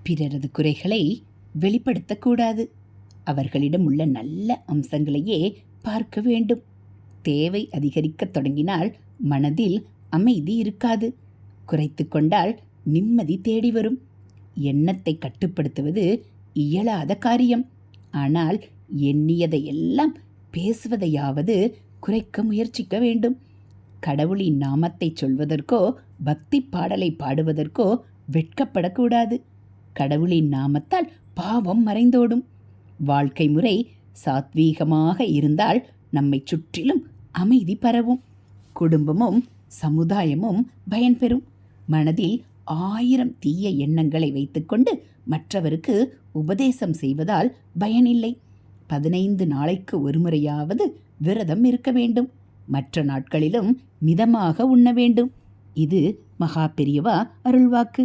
பிறரது குறைகளை வெளிப்படுத்தக்கூடாது. அவர்களிடம் உள்ள நல்ல அம்சங்களையே பார்க்க வேண்டும். தேவை அதிகரிக்கத் தொடங்கினால் மனதில் அமைதி இருக்காது. குறைத்து கொண்டால் நிம்மதி தேடி வரும். எண்ணத்தை கட்டுப்படுத்துவது இயலாத காரியம். ஆனால் எண்ணியதையெல்லாம் பேசுவதையாவது குறைக்க முயற்சிக்க வேண்டும். கடவுளின் நாமத்தை சொல்வதற்கோ பக்தி பாடலை பாடுவதற்கோ வெட்கப்படக்கூடாது. கடவுளின் நாமத்தால் பாவம் மறைந்தோடும். வாழ்க்கை முறை சாத்வீகமாக இருந்தால் நம்மை சுற்றிலும் அமைதி பரவும். குடும்பமும் சமுதாயமும் பயன்பெறும். மனதில் 1000 தீய எண்ணங்களை வைத்துக்கொண்டு மற்றவருக்கு உபதேசம் செய்வதால் பயனில்லை. 15 நாளைக்கு ஒருமுறையாவது விரதம் இருக்க வேண்டும். மற்ற நாட்களிலும் மிதமாக உண்ண வேண்டும். இது மகா பெரியவா அருள்வாக்கு.